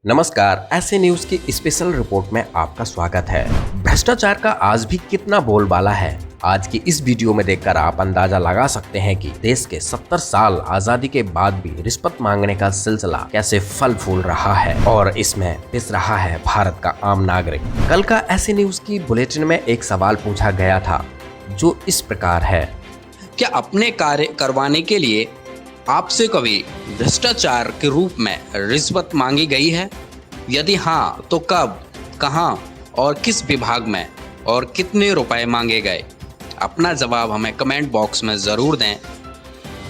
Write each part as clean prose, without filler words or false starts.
नमस्कार, ऐसे न्यूज की स्पेशल रिपोर्ट में आपका स्वागत है। भ्रष्टाचार का आज भी कितना बोलबाला है, आज की इस वीडियो में देखकर आप अंदाजा लगा सकते हैं कि देश के 70 साल आजादी के बाद भी रिश्वत मांगने का सिलसिला कैसे फल फूल रहा है और इसमें पिस रहा है भारत का आम नागरिक। कल का ऐसे न्यूज की बुलेटिन में एक सवाल पूछा गया था जो इस प्रकार है, क्या अपने कार्य करवाने के लिए आपसे कभी भ्रष्टाचार के रूप में रिश्वत मांगी गई है? यदि हाँ, तो कब, कहां और किस विभाग में और कितने रुपए मांगे गए? अपना जवाब हमें कमेंट बॉक्स में ज़रूर दें।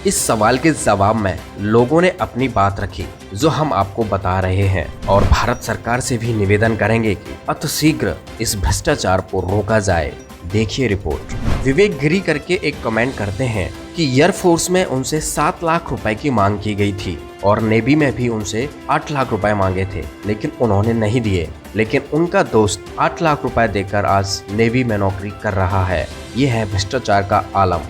इस सवाल के जवाब में लोगों ने अपनी बात रखी जो हम आपको बता रहे हैं और भारत सरकार से भी निवेदन करेंगे कि अतिशीघ्र इस भ्रष्टाचार को रोका जाए। देखिए रिपोर्ट। विवेक गिरी करके एक कमेंट करते हैं कि एयरफोर्स में उनसे 7 लाख रुपए की मांग की गई थी और नेवी में भी उनसे 8 लाख रुपए मांगे थे, लेकिन उन्होंने नहीं दिए। लेकिन उनका दोस्त 8 लाख रुपए देकर आज नेवी में नौकरी कर रहा है। ये है भ्रष्टाचार का आलम।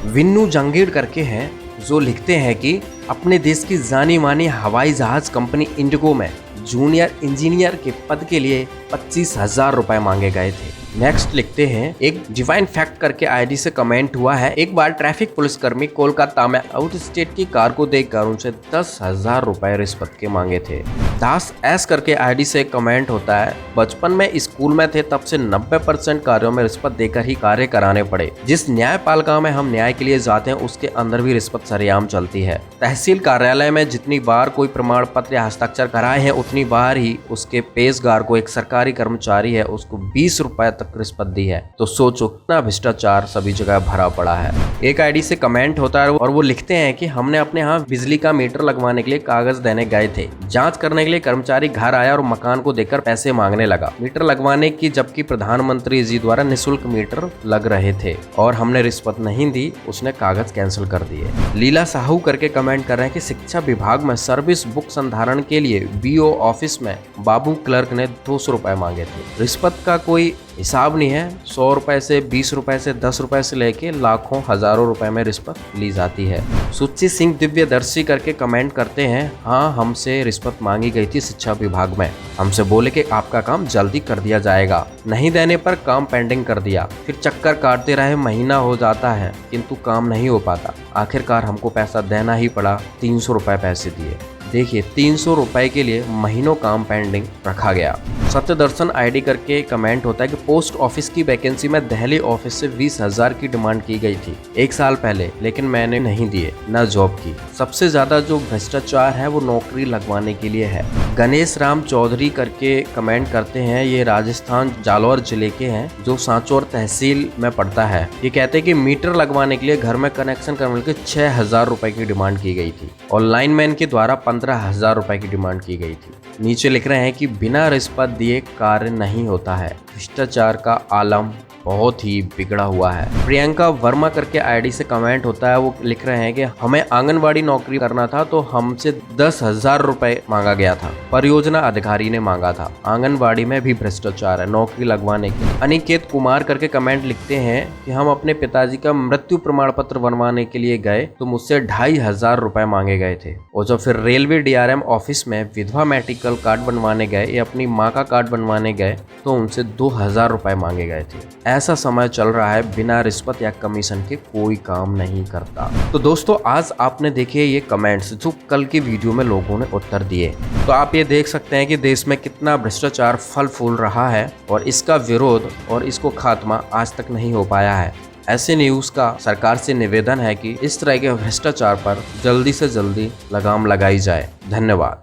विन्नू जंगीर करके हैं जो लिखते हैं कि अपने देश की जानी मानी हवाई जहाज कंपनी इंडिगो में जूनियर इंजीनियर के पद के लिए 25,000 रुपए मांगे गए थे। नेक्स्ट लिखते हैं, एक डिवाइन फैक्ट करके आईडी से कमेंट हुआ है, एक बार ट्रैफिक पुलिसकर्मी कोलकाता में आउट स्टेट की कार को देखकर उनसे 10,000 रुपए रिश्वत के मांगे थे। दास एस करके आईडी से कमेंट होता है, बचपन में स्कूल में थे तब से 90% कार्यों में रिश्वत देकर ही कार्य कराने पड़े। जिस न्यायपालिका में हम न्याय के लिए जाते हैं उसके अंदर भी रिश्वत सरेआम चलती है। तहसील कार्यालय में जितनी बार कोई प्रमाण पत्र या हस्ताक्षर कराए हैं उतनी बार ही उसके पेशगार को एक सरकारी कर्मचारी है उसको 20 रुपए तक रिश्वत दी है। तो सोचो कितना भ्रष्टाचार सभी जगह भरा पड़ा है। एक आईडी से कमेंट होता है और वो लिखते हैं कि हमने अपने यहाँ बिजली का मीटर लगवाने के लिए कागज देने गए थे। जांच करने के लिए कर्मचारी घर आया और मकान को देखकर पैसे मांगने लगा मीटर लगवाने की, जबकि प्रधानमंत्री जी द्वारा निःशुल्क मीटर लग रहे थे और हमने रिश्वत नहीं दी। उसने कागज कैंसिल कर दिए। लीला साहू करके कमेंट कर रहे हैं कि शिक्षा विभाग में सर्विस बुक संधारण के लिए बीओ ऑफिस में बाबू क्लर्क ने 200 रुपए मांगे थे। रिश्वत का कोई हिसाब नहीं है। 100 रुपए से, 20 रुपए से, 10 रुपए से लेके लाखों हजारों रुपए में रिश्वत ली जाती है। सुच्ची सिंह दिव्यदर्शी करके कमेंट करते हैं, हाँ हमसे रिश्वत मांगी गई थी शिक्षा विभाग में। हमसे बोले कि आपका काम जल्दी कर दिया जाएगा, नहीं देने पर काम पेंडिंग कर दिया। फिर चक्कर काटते रहे, महीना हो जाता है किंतु काम नहीं हो पाता। आखिरकार हमको पैसा देना ही पड़ा। 300 रुपए पैसे दिए। देखिए 300 रुपए के लिए महीनों काम पेंडिंग रखा गया। सत्यदर्शन आईडी करके कमेंट होता है कि पोस्ट ऑफिस की वैकेंसी में दिल्ली ऑफिस से 20,000 की डिमांड की गई थी 1 साल पहले, लेकिन मैंने नहीं दिए, न जॉब की। सबसे ज्यादा जो भ्रष्टाचार है वो नौकरी लगवाने के लिए है। गणेश राम चौधरी करके कमेंट करते हैं, ये राजस्थान जालौर जिले के हैं जो सांचौर तहसील में पड़ता है। ये कहते हैं कि मीटर लगवाने के लिए घर में कनेक्शन करने के 6,000 रुपए की डिमांड की गई थी और लाइनमैन के द्वारा 15,000 रुपए की डिमांड की गई थी। नीचे लिख रहे हैं कि बिना रिश्वत दिए कार्य नहीं होता है। भ्रष्टाचार का आलम बहुत ही बिगड़ा हुआ है। प्रियंका वर्मा करके आईडी से कमेंट होता है, वो लिख रहे हैं कि हमें आंगनवाड़ी नौकरी करना था तो हमसे 10,000 रुपए मांगा गया था। परियोजना अधिकारी ने मांगा था। आंगनवाड़ी में भी भ्रष्टाचार है नौकरी लगवाने के लिए। अनिकेत कुमार करके कमेंट लिखते हैं कि हम अपने पिताजी का मृत्यु प्रमाण पत्र बनवाने के लिए गए तो मुझसे 2,500 रुपए मांगे गए थे। और जब फिर रेलवे DRM ऑफिस में विधवा मेडिकल कार्ड बनवाने गए या अपनी माँ का कार्ड बनवाने गए तो उनसे 2,000 रुपए मांगे गए थे। ऐसा समय चल रहा है, बिना रिश्वत या कमीशन के कोई काम नहीं करता। तो दोस्तों आज आपने देखे ये कमेंट्स जो कल की वीडियो में लोगों ने उत्तर दिए, तो आप ये देख सकते हैं कि देश में कितना भ्रष्टाचार फल फूल रहा है और इसका विरोध और इसको खात्मा आज तक नहीं हो पाया है। ऐसे न्यूज़ का सरकार से निवेदन है कि इस तरह के भ्रष्टाचार पर जल्दी से जल्दी लगाम लगाई जाए। धन्यवाद।